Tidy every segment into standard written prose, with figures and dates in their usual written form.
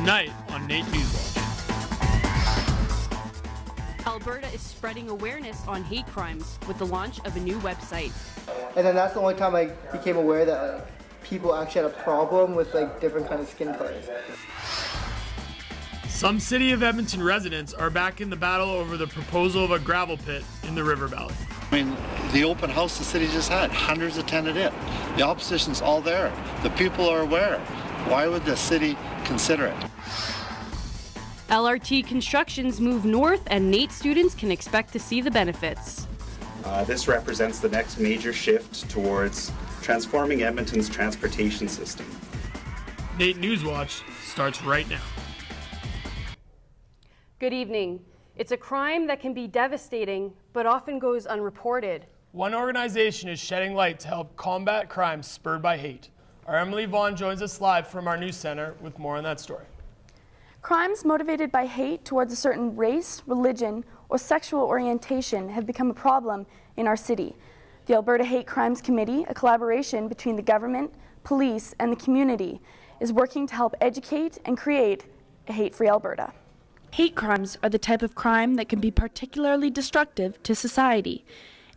tonight on NAIT NewsWatch. Alberta is spreading awareness on hate crimes with the launch of a new website. And then that's the only time I became aware that people actually had a problem with different kind of skin colors. Some City of Edmonton residents are back in the battle over the proposal of a gravel pit in the river valley. I mean, the open house the city just had, hundreds attended it. The opposition's all there. The people are aware. Why would the city consider it? LRT constructions move north and NAIT students can expect to see the benefits. This represents the next major shift towards transforming Edmonton's transportation system. NAIT NewsWatch starts right now. Good evening. It's a crime that can be devastating, but often goes unreported. One organization is shedding light to help combat crimes spurred by hate. Our Emily Vaughn joins us live from our news center with more on that story. Crimes motivated by hate towards a certain race, religion, or sexual orientation have become a problem in our city. The Alberta Hate Crimes Committee, a collaboration between the government, police, and the community, is working to help educate and create a hate-free Alberta. Hate crimes are the type of crime that can be particularly destructive to society.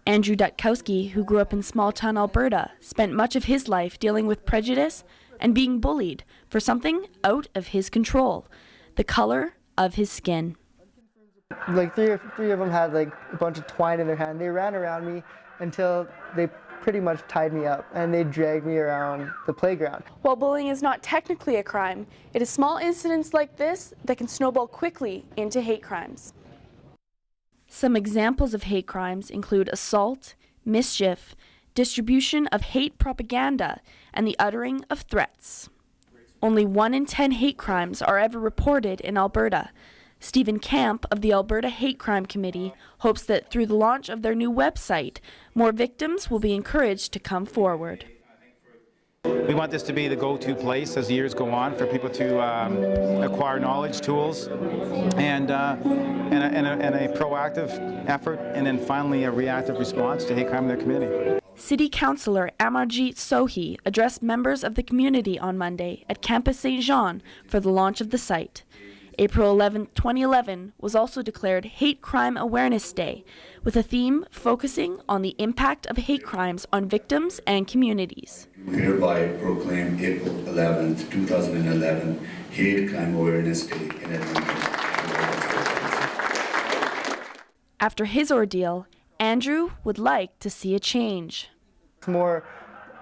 Andrew Dutkowski, who grew up in small-town Alberta, spent much of his life dealing with prejudice and being bullied for something out of his control, the color of his skin. Three of them had a bunch of twine in their hand. They ran around me until they pretty much tied me up and they dragged me around the playground. While bullying is not technically a crime, it is small incidents like this that can snowball quickly into hate crimes. Some examples of hate crimes include assault, mischief, distribution of hate propaganda, and the uttering of threats. Only 1 in 10 hate crimes are ever reported in Alberta. Stephen Camp of the Alberta Hate Crime Committee hopes that through the launch of their new website, more victims will be encouraged to come forward. We want this to be the go-to place as years go on for people to acquire knowledge, tools, and a proactive effort, and then finally a reactive response to hate crime in their community. City Councillor Amarjeet Sohi addressed members of the community on Monday at Campus St. Jean for the launch of the site. April 11, 2011 was also declared Hate Crime Awareness Day, with a theme focusing on the impact of hate crimes on victims and communities. Hereby proclaim April 11th, 2011 Hate Crime Awareness Day in Edmonton. After his ordeal, Andrew would like to see a change. It's more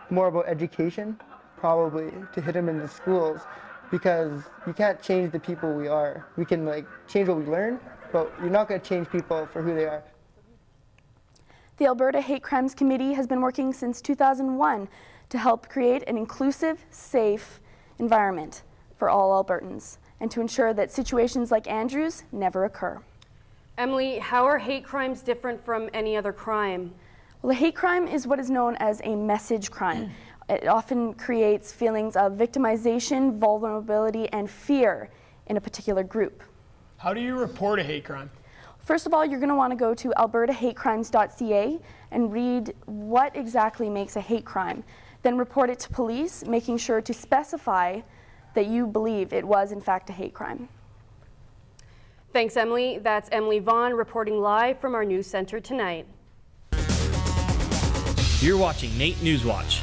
about education, probably, to hit them in the schools, because you can't change the people we are. We can change what we learn, but you're not going to change people for who they are. The Alberta Hate Crimes Committee has been working since 2001 to help create an inclusive, safe environment for all Albertans and to ensure that situations like Andrew's never occur. Emily, how are hate crimes different from any other crime? Well, a hate crime is what is known as a message crime. It often creates feelings of victimization, vulnerability, and fear in a particular group. How do you report a hate crime? First of all, you're going to want to go to albertahatecrimes.ca and read what exactly makes a hate crime. Then report it to police, making sure to specify that you believe it was in fact a hate crime. Thanks, Emily. That's Emily Vaughn reporting live from our news center tonight. You're watching NAIT NewsWatch.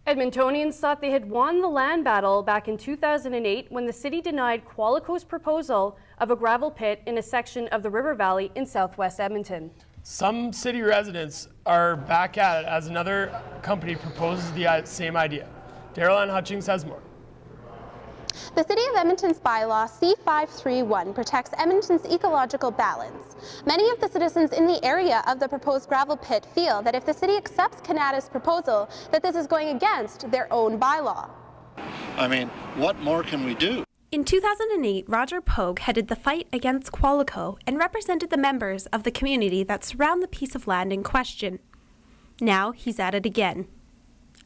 Edmontonians thought they had won the land battle back in 2008 when the city denied Qualico's proposal of a gravel pit in a section of the river valley in southwest Edmonton. Some city residents are back at it as another company proposes the same idea. Daryl Ann Hutchings has more. The City of Edmonton's bylaw C531 protects Edmonton's ecological balance. Many of the citizens in the area of the proposed gravel pit feel that if the city accepts Canada's proposal, that this is going against their own bylaw. I mean, what more can we do? In 2008, Roger Pogue headed the fight against Qualico and represented the members of the community that surround the piece of land in question. Now he's at it again.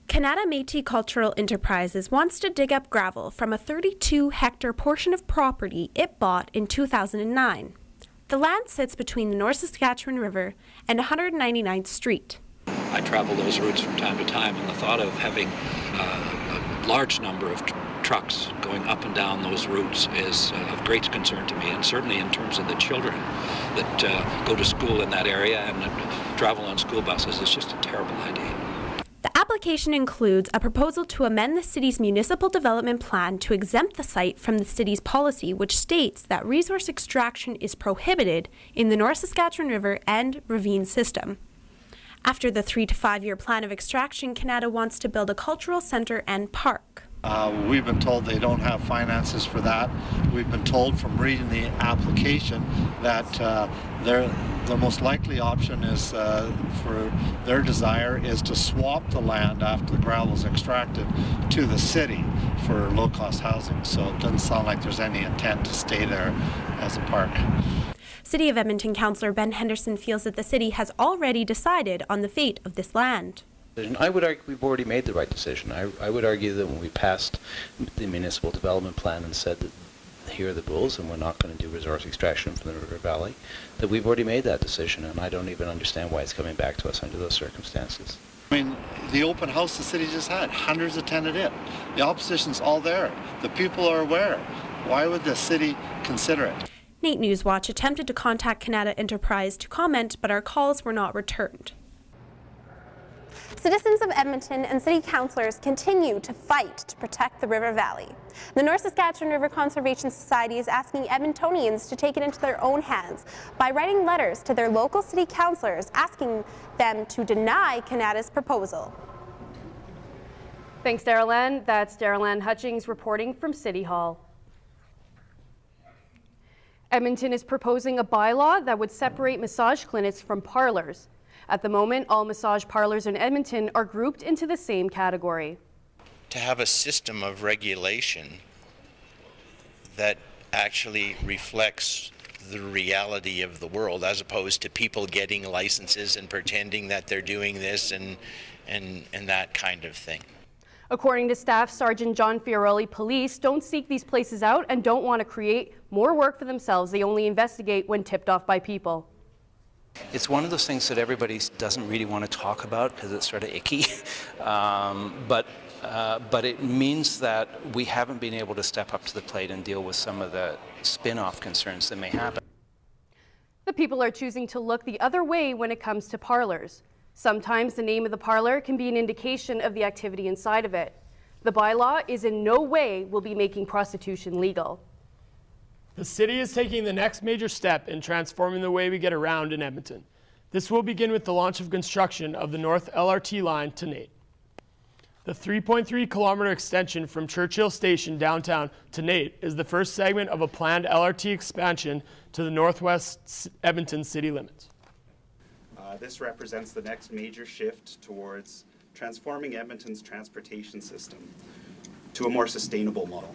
Canada Métis Cultural Enterprises wants to dig up gravel from a 32-hectare portion of property it bought in 2009. The land sits between the North Saskatchewan River and 199th Street. I travel those routes from time to time, and the thought of having large number of trucks going up and down those routes is of great concern to me, and certainly in terms of the children that go to school in that area and that travel on school buses. It's just a terrible idea. The application includes a proposal to amend the city's municipal development plan to exempt the site from the city's policy, which states that resource extraction is prohibited in the North Saskatchewan River and ravine system. After the 3 to 5 year plan of extraction, Canada wants to build a cultural centre and park. We've been told they don't have finances for that. We've been told from reading the application that the most likely option is for their desire is to swap the land after the gravel is extracted to the city for low-cost housing. So it doesn't sound like there's any intent to stay there as a park. City of Edmonton Councillor Ben Henderson feels that the city has already decided on the fate of this land. I would argue we've already made the right decision. I would argue that when we passed the municipal development plan and said that here are the rules and we're not going to do resource extraction from the river valley, that we've already made that decision, and I don't even understand why it's coming back to us under those circumstances. I mean, the open house the city just had, hundreds attended it. The opposition's all there. The people are aware. Why would the city consider it? NAIT NewsWatch attempted to contact Canada Enterprise to comment, but our calls were not returned. Citizens of Edmonton and city councillors continue to fight to protect the river valley. The North Saskatchewan River Conservation Society is asking Edmontonians to take it into their own hands by writing letters to their local city councillors asking them to deny Canada's proposal. Thanks, Daryl Ann. That's Daryl Ann Hutchings reporting from City Hall. Edmonton is proposing a bylaw that would separate massage clinics from parlors. At the moment, all massage parlors in Edmonton are grouped into the same category. To have a system of regulation that actually reflects the reality of the world, as opposed to people getting licenses and pretending that they're doing this and that kind of thing. According to Staff Sergeant John Fiorelli, police don't seek these places out and don't want to create more work for themselves. They only investigate when tipped off by people. It's one of those things that everybody doesn't really want to talk about because it's sort of icky, but it means that we haven't been able to step up to the plate and deal with some of the spin-off concerns that may happen. The people are choosing to look the other way when it comes to parlors. Sometimes the name of the parlor can be an indication of the activity inside of it. The bylaw is in no way will be making prostitution legal. The city is taking the next major step in transforming the way we get around in Edmonton. This will begin with the launch of construction of the North LRT line to NAIT. The 3.3-kilometer extension from Churchill Station downtown to NAIT is the first segment of a planned LRT expansion to the northwest Edmonton city limits. This represents the next major shift towards transforming Edmonton's transportation system to a more sustainable model.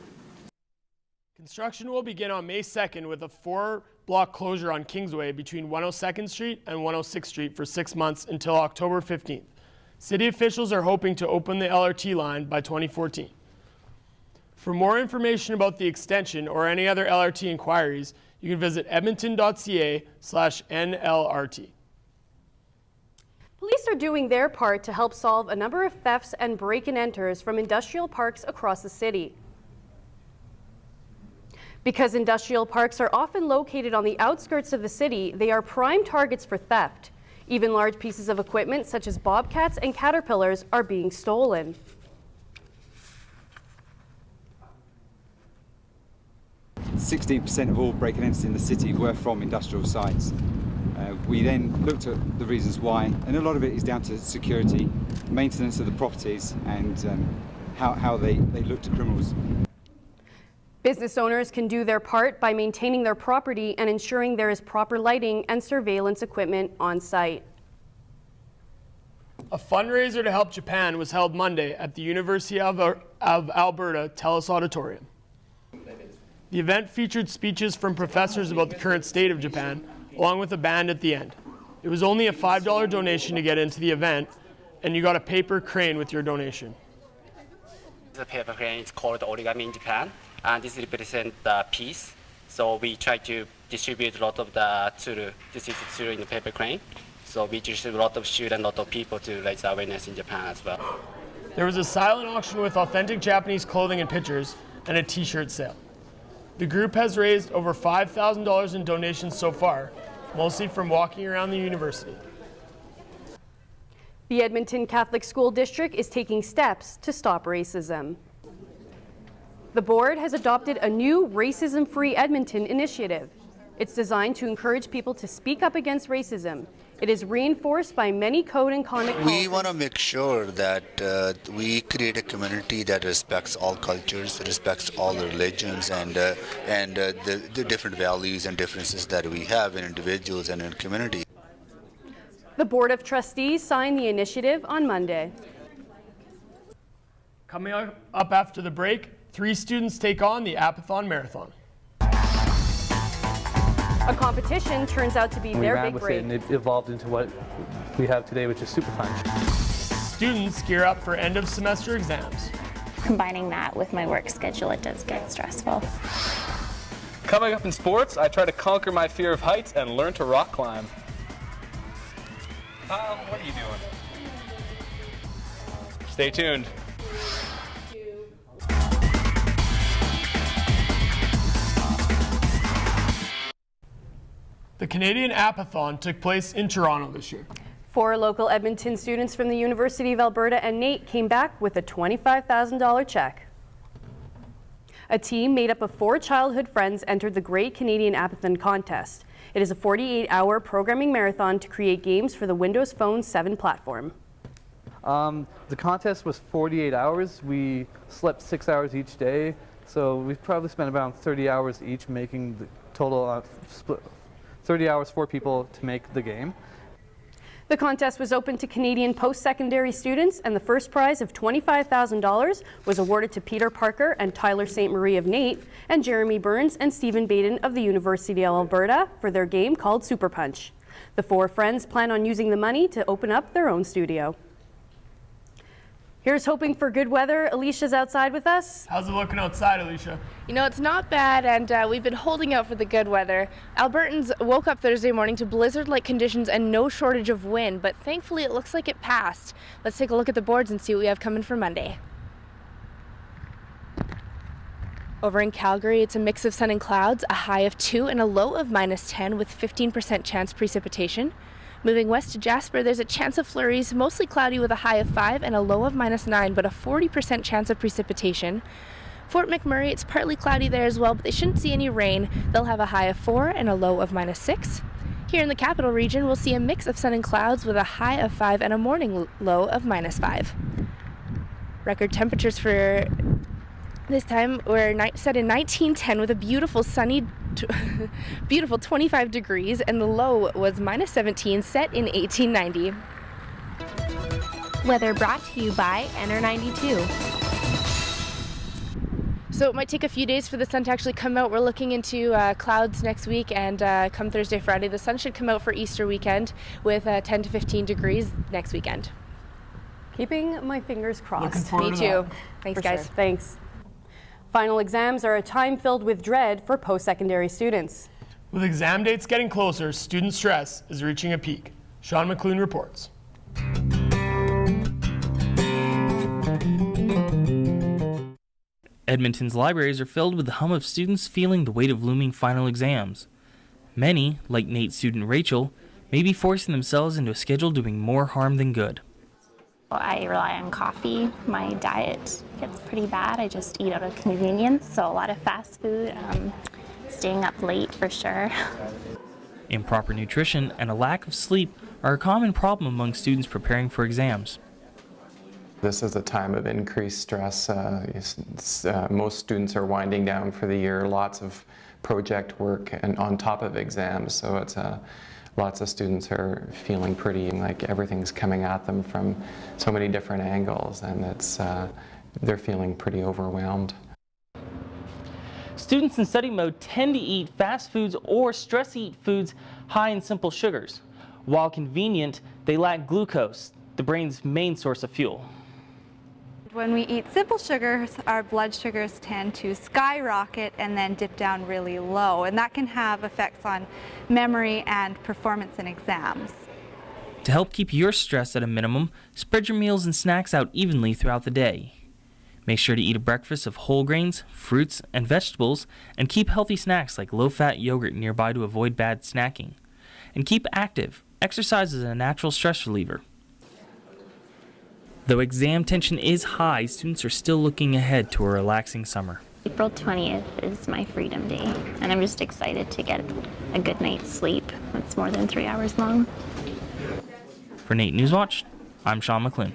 Construction will begin on May 2nd with a 4-block closure on Kingsway between 102nd Street and 106th Street for 6 months until October 15th. City officials are hoping to open the LRT line by 2014. For more information about the extension or any other LRT inquiries, you can visit edmonton.ca/NLRT. Police are doing their part to help solve a number of thefts and break-and-enters from industrial parks across the city. Because industrial parks are often located on the outskirts of the city, they are prime targets for theft. Even large pieces of equipment such as bobcats and caterpillars are being stolen. %16% of all break-and-enters in the city were from industrial sites. We then looked at the reasons why, and a lot of it is down to security, maintenance of the properties, and how they look to criminals. Business owners can do their part by maintaining their property and ensuring there is proper lighting and surveillance equipment on site. A fundraiser to help Japan was held Monday at the University of Alberta Telus Auditorium. The event featured speeches from professors about the current state of Japan, along with a band at the end. It was only a $5 donation to get into the event, and you got a paper crane with your donation. The paper crane is called origami in Japan, and this represents the peace. So we try to distribute a lot of the tsuru. This is tsuru in the paper crane. So we distribute a lot of students, a lot of people to raise awareness in Japan as well. There was a silent auction with authentic Japanese clothing and pictures, and a t-shirt sale. The group has raised over $5,000 in donations so far, mostly from walking around the university. The Edmonton Catholic School District is taking steps to stop racism. The board has adopted a new Racism-Free Edmonton initiative. It's designed to encourage people to speak up against racism. It is reinforced by many code and conduct policies. We want to make sure that we create a community that respects all cultures, respects all religions, and the different values and differences that we have in individuals and in community. The Board of Trustees signed the initiative on Monday. Coming up after the break, 3 students take on the Apathon Marathon. A competition turns out to be their big break. And it evolved into what we have today, which is Super Punch. Students gear up for end of semester exams. Combining that with my work schedule, it does get stressful. Coming up in sports, I try to conquer my fear of heights and learn to rock climb. Kyle, what are you doing? Stay tuned. The Canadian Apathon took place in Toronto this year. 4 local Edmonton students from the University of Alberta and NAIT came back with a $25,000 check. A team made up of 4 childhood friends entered the Great Canadian Apathon contest. It is a 48-hour programming marathon to create games for the Windows Phone 7 platform. The contest was 48 hours. We slept 6 hours each day, so we've probably spent about 30 hours each making the total 30 hours for people to make the game. The contest was open to Canadian post-secondary students, and the first prize of $25,000 was awarded to Peter Parker and Tyler St. Marie of NAIT, and Jeremy Burns and Stephen Baden of the University of Alberta for their game called Super Punch. The 4 friends plan on using the money to open up their own studio. Here's hoping for good weather. Alicia's outside with us. How's it looking outside, Alicia? You know, it's not bad, and we've been holding out for the good weather. Albertans woke up Thursday morning to blizzard-like conditions and no shortage of wind, but thankfully it looks like it passed. Let's take a look at the boards and see what we have coming for Monday. Over in Calgary, it's a mix of sun and clouds, a high of 2 and a low of -10 with 15% chance precipitation. Moving west to Jasper, there's a chance of flurries, mostly cloudy with a high of 5 and a low of -9, but a 40% chance of precipitation. Fort McMurray, it's partly cloudy there as well, but they shouldn't see any rain. They'll have a high of 4 and a low of -6. Here in the capital region, we'll see a mix of sun and clouds with a high of 5 and a morning low of -5. Record temperatures for this time were set in 1910 with a beautiful sunny beautiful 25 degrees, and the low was -17 set in 1890. Weather brought to you by NR92. So it might take a few days for the sun to actually come out. We're looking into clouds next week, and come Thursday, Friday, the sun should come out for Easter weekend with 10 to 15 degrees next weekend. Keeping my fingers crossed. Looking forward Me to too. that. Thanks, For guys. sure. Thanks. Final exams are a time filled with dread for post-secondary students. With exam dates getting closer, student stress is reaching a peak. Sean McClune reports. Edmonton's libraries are filled with the hum of students feeling the weight of looming final exams. Many, like NAIT student Rachel, may be forcing themselves into a schedule doing more harm than good. I rely on coffee. My diet gets pretty bad. I just eat out of convenience, so a lot of fast food, staying up late for sure. Improper nutrition and a lack of sleep are a common problem among students preparing for exams. This is a time of increased stress. Most students are winding down for the year, lots of project work and on top of exams, so it's lots of students are feeling pretty like everything's coming at them from so many different angles, and they're feeling pretty overwhelmed. Students in study mode tend to eat fast foods or stress-eat foods high in simple sugars. While convenient, they lack glucose, the brain's main source of fuel. When we eat simple sugars, our blood sugars tend to skyrocket and then dip down really low, and that can have effects on memory and performance in exams. To help keep your stress at a minimum, spread your meals and snacks out evenly throughout the day. Make sure to eat a breakfast of whole grains, fruits, and vegetables, and keep healthy snacks like low-fat yogurt nearby to avoid bad snacking. And keep active. Exercise is a natural stress reliever. Though exam tension is high, students are still looking ahead to a relaxing summer. April 20th is my freedom day, and I'm just excited to get a good night's sleep. It's more than 3 hours long. For NAIT NewsWatch, I'm Sean McClune.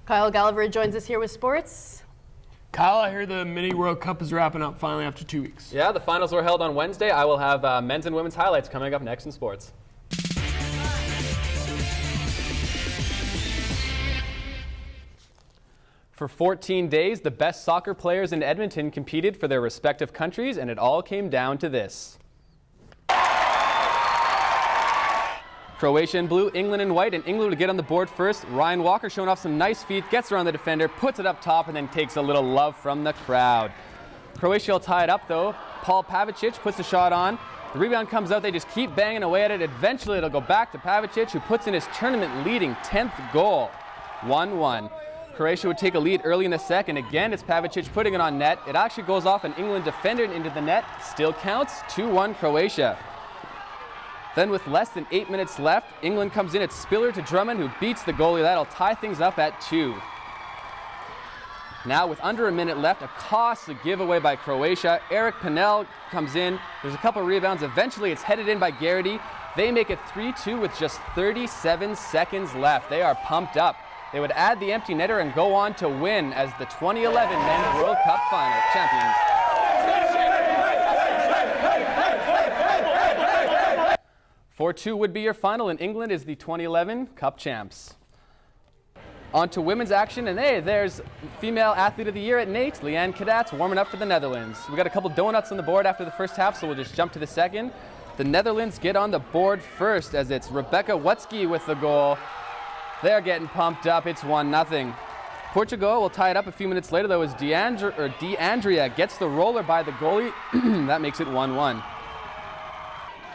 Kyle Gallagher joins us here with sports. Kyle, I hear the Mini World Cup is wrapping up finally after 2 weeks. Yeah, the finals were held on Wednesday. I will have men's and women's highlights coming up next in sports. For 14 days, the best soccer players in Edmonton competed for their respective countries, and it all came down to this. Croatia in blue, England in white, and England would get on the board first. Ryan Walker showing off some nice feet, gets around the defender, puts it up top, and then takes a little love from the crowd. Croatia will tie it up, though. Paul Pavicic puts the shot on. The rebound comes out. They just keep banging away at it. Eventually, it'll go back to Pavicic, who puts in his tournament-leading 10th goal. 1-1. Croatia would take a lead early in the second. Again, it's Pavicic putting it on net. It actually goes off an England defender into the net. Still counts. 2-1 Croatia. Then with less than 8 minutes left, England comes in. It's Spiller to Drummond, who beats the goalie. That'll tie things up at 2. Now with under a minute left, a costly giveaway by Croatia. Eric Pennell comes in. There's a couple rebounds. Eventually it's headed in by Garrity. They make it 3-2 with just 37 seconds left. They are pumped up. They would add the empty netter and go on to win as the 2011 Men's World Cup final champions. 4-2 would be your final, and England is the 2011 Cup champs. On to women's action, and hey, there's female athlete of the year at NAIT, Leanne Kadatz, warming up for the Netherlands. We got a couple donuts on the board after the first half, so we'll just jump to the second. The Netherlands get on the board first as it's Rebecca Wutzke with the goal. They're getting pumped up. It's 1-0. Portugal will tie it up a few minutes later, though, as DeAndrea gets the roller by the goalie. That makes it 1-1.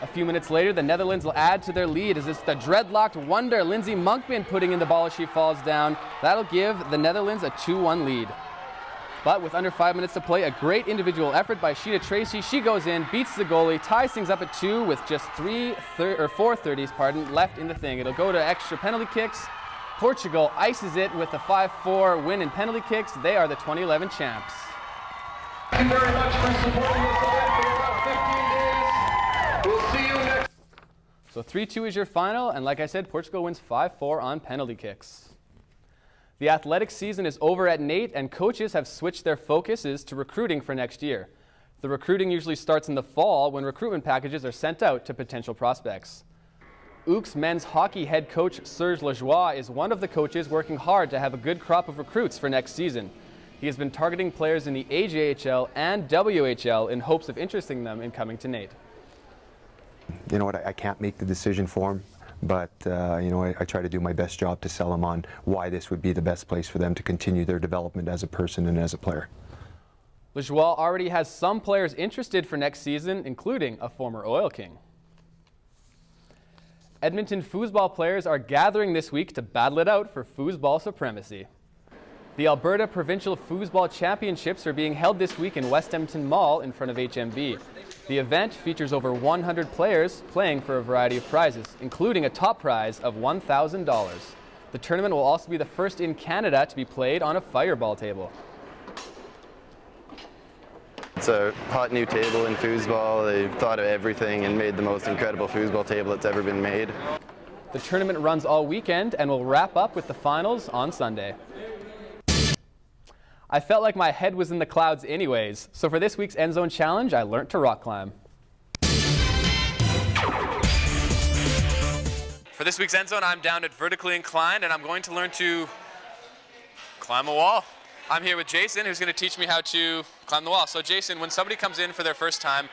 A few minutes later, the Netherlands will add to their lead as it's the dreadlocked wonder, Lindsay Monkman, putting in the ball as she falls down. That'll give the Netherlands a 2-1 lead. But with under 5 minutes to play, a great individual effort by Sheeta Tracy. She goes in, beats the goalie, ties things up at 2 with just 4:30 left in the thing. It'll go to extra penalty kicks. Portugal ices it with a 5-4 win in penalty kicks. They are the 2011 champs. Thank you very much for supporting us again for about 15 days. We'll see you next. So 3-2 is your final, and like I said, Portugal wins 5-4 on penalty kicks. The athletics season is over at NAIT, and coaches have switched their focuses to recruiting for next year. The recruiting usually starts in the fall when recruitment packages are sent out to potential prospects. UK's men's hockey head coach Serge Lajoie is one of the coaches working hard to have a good crop of recruits for next season. He has been targeting players in the AJHL and WHL in hopes of interesting them in coming to NAIT. You know what, I can't make the decision for them, but you know, I try to do my best job to sell them on why this would be the best place for them to continue their development as a person and as a player. Lajoie already has some players interested for next season, including a former Oil King. Edmonton foosball players are gathering this week to battle it out for foosball supremacy. The Alberta Provincial Foosball Championships are being held this week in West Edmonton Mall in front of HMB. The event features over 100 players playing for a variety of prizes, including a top prize of $1,000. The tournament will also be the first in Canada to be played on a fireball table. It's a hot new table in foosball. They've thought of everything and made the most incredible foosball table that's ever been made. The tournament runs all weekend and will wrap up with the finals on Sunday. I felt like my head was in the clouds anyways, so for this week's End Zone Challenge, I learned to rock climb. For this week's End Zone, I'm down at Vertically Inclined, and I'm going to learn to climb a wall. I'm here with Jason, who's going to teach me how to climb the wall. So Jason, when somebody comes in for their first time,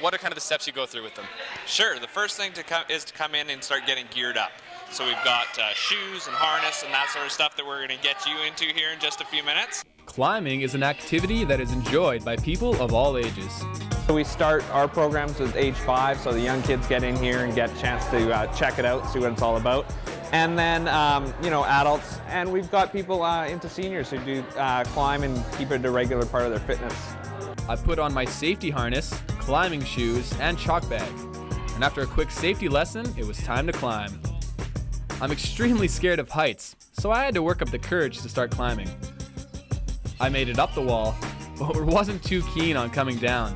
what are kind of the steps you go through with them? Sure, the first thing is to come in and start getting geared up. So we've got shoes and harness and that sort of stuff that we're going to get you into here in just a few minutes. Climbing is an activity that is enjoyed by people of all ages. So we start our programs with age 5, so the young kids get in here and get a chance to check it out, see what it's all about. And then, adults, and we've got people into seniors who do climb and keep it a regular part of their fitness. I put on my safety harness, climbing shoes, and chalk bag. And after a quick safety lesson, it was time to climb. I'm extremely scared of heights, so I had to work up the courage to start climbing. I made it up the wall, but wasn't too keen on coming down.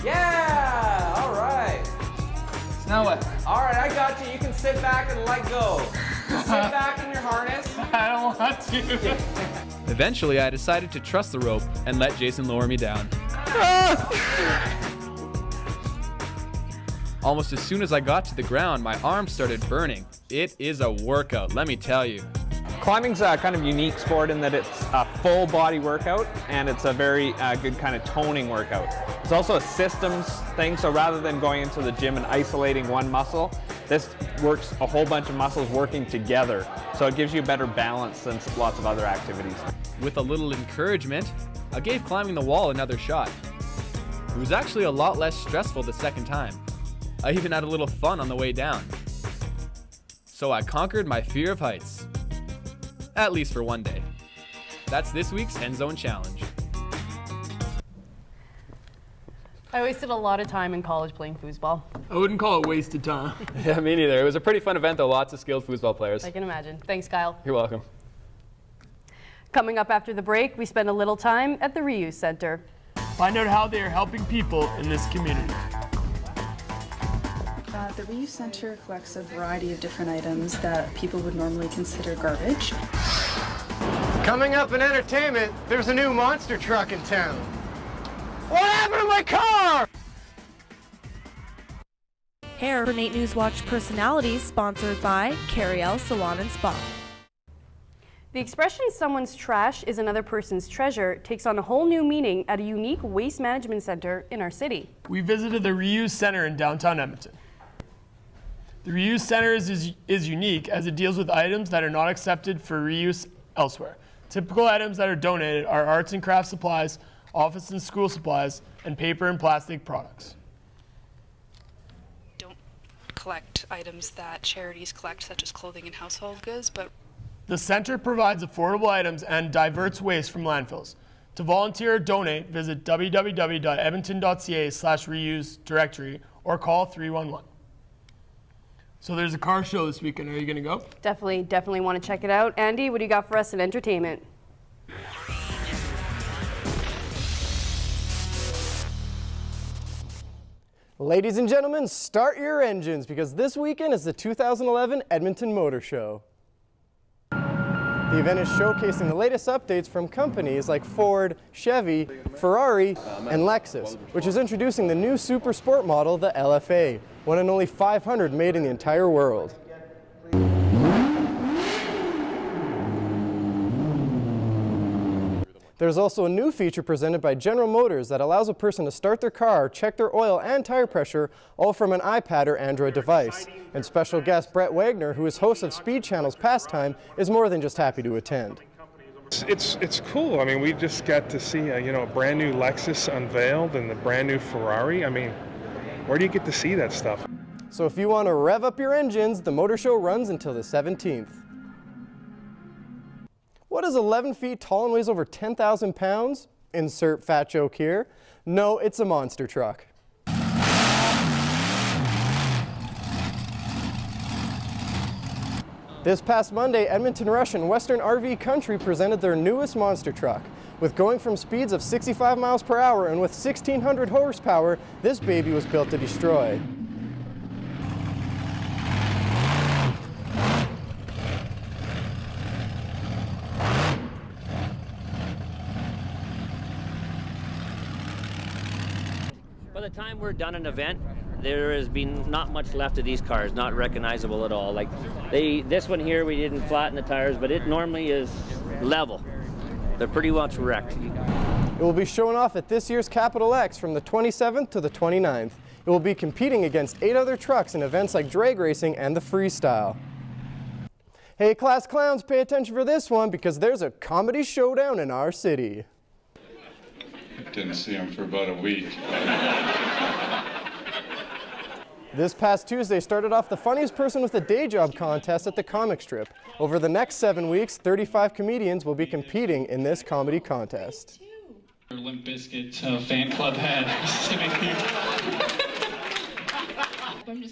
Yeah! All right. So now what? All right, I got you. You can sit back and let go. Sit back in your harness. I don't want to. Eventually, I decided to trust the rope and let Jason lower me down. Almost as soon as I got to the ground, my arms started burning. It is a workout, let me tell you. Climbing's a kind of unique sport in that it's a full body workout and it's a very good kind of toning workout. It's also a systems thing, so rather than going into the gym and isolating one muscle, this works a whole bunch of muscles working together. So it gives you better balance than lots of other activities. With a little encouragement, I gave climbing the wall another shot. It was actually a lot less stressful the second time. I even had a little fun on the way down. So I conquered my fear of heights. At least for one day. That's this week's End Zone Challenge. I wasted a lot of time in college playing foosball. I wouldn't call it wasted time. Yeah, me neither. It was a pretty fun event though, lots of skilled foosball players. I can imagine. Thanks, Kyle. You're welcome. Coming up after the break, we spend a little time at the Reuse Center. Find out how they are helping people in this community. The Reuse Center collects a variety of different items that people would normally consider garbage. Coming up in entertainment, there's a new monster truck in town. What happened to my car? Hair for NAIT NewsWatch personalities, sponsored by Carriel Salon and Spa. The expression someone's trash is another person's treasure takes on a whole new meaning at a unique waste management center in our city. We visited the Reuse Center in downtown Edmonton. The Reuse Center is unique as it deals with items that are not accepted for reuse elsewhere. Typical items that are donated are arts and craft supplies, office and school supplies, and paper and plastic products. Don't collect items that charities collect, such as clothing and household goods, but The center provides affordable items and diverts waste from landfills. To volunteer or donate, visit www.edmonton.ca/reuse directory or call 311. So there's a car show this weekend. Are you going to go? Definitely want to check it out. Andy, what do you got for us in entertainment? Ladies and gentlemen, start your engines because this weekend is the 2011 Edmonton Motor Show. The event is showcasing the latest updates from companies like Ford, Chevy, Ferrari, and Lexus, which is introducing the new super sport model, the LFA, one in only 500 made in the entire world. There's also a new feature presented by General Motors that allows a person to start their car, check their oil and tire pressure, all from an iPad or Android device. And special guest Brett Wagner, who is host of Speed Channel's Pastime, is more than just happy to attend. It's cool. I mean, we just got to see a brand new Lexus unveiled and the brand new Ferrari. I mean, where do you get to see that stuff? So if you want to rev up your engines, the Motor Show runs until the 17th. What is 11 feet tall and weighs over 10,000 pounds? Insert fat joke here. No, it's a monster truck. This past Monday, Edmonton Rush and Western RV Country presented their newest monster truck. With going from speeds of 65 miles per hour and with 1,600 horsepower, this baby was built to destroy. By the time we're done an event, there has been not much left of these cars, not recognizable at all. Like this one here, we didn't flatten the tires, but it normally is level. They're pretty much wrecked. It will be shown off at this year's Capital X from the 27th to the 29th. It will be competing against 8 other trucks in events like drag racing and the freestyle. Hey class clowns, pay attention for this one because there's a comedy showdown in our city. Didn't see him for about a week. This past Tuesday started off the funniest person with a day job contest at the comic strip. Over the next 7 weeks, 35 comedians will be competing in this comedy contest. Limp Bizkit fan club had.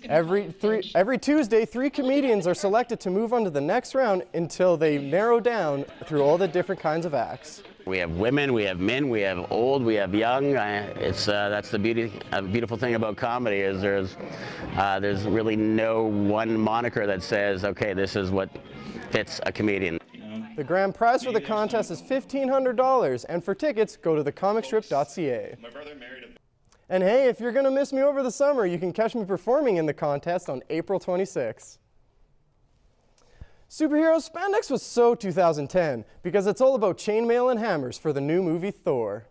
Every Tuesday, 3 comedians are selected to move on to the next round until they narrow down through all the different kinds of acts. We have women, we have men, we have old, we have young. That's the beautiful thing about comedy is there's really no one moniker that says, okay, this is what fits a comedian. The grand prize for the contest is $1,500, and for tickets, go to thecomicstrip.ca. And hey, if you're going to miss me over the summer, you can catch me performing in the contest on April 26. Superhero spandex was so 2010 because it's all about chainmail and hammers for the new movie Thor.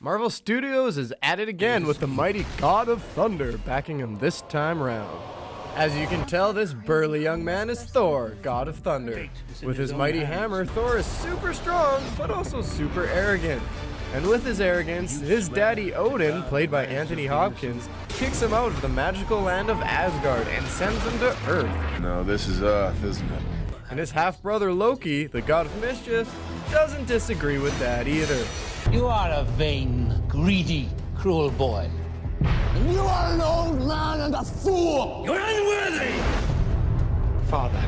Marvel Studios is at it again with the mighty God of Thunder backing him this time round. As you can tell, this burly young man is Thor, God of Thunder. With his mighty hammer, Thor is super strong, but also super arrogant. And with his arrogance, his daddy Odin, played by Anthony Hopkins, kicks him out of the magical land of Asgard and sends him to Earth. No, this is Earth, isn't it? And his half-brother Loki, the god of mischief, doesn't disagree with that either. You are a vain, greedy, cruel boy. And you are an old man and a fool! You're unworthy! Father.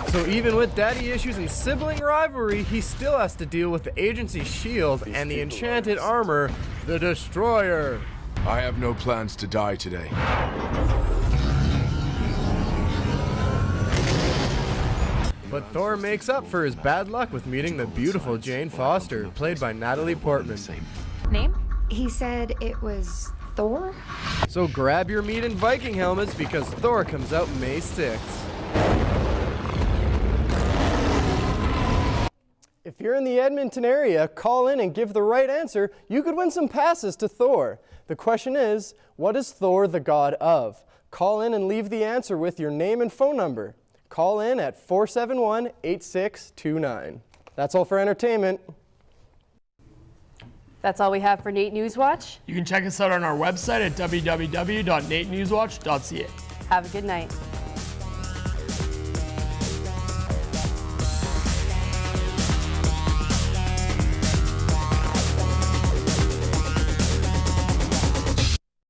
So even with daddy issues and sibling rivalry, he still has to deal with the agency's shield and the enchanted armor, the Destroyer. I have no plans to die today. But Thor makes up for his bad luck with meeting the beautiful Jane Foster, played by Natalie Portman. Name? He said it was Thor? So grab your meat and Viking helmets because Thor comes out May 6th. If you're in the Edmonton area, call in and give the right answer. You could win some passes to Thor. The question is, what is Thor the god of? Call in and leave the answer with your name and phone number. Call in at 471-8629. That's all for entertainment. That's all we have for NAIT NewsWatch. You can check us out on our website at www.naitnewswatch.ca. Have a good night.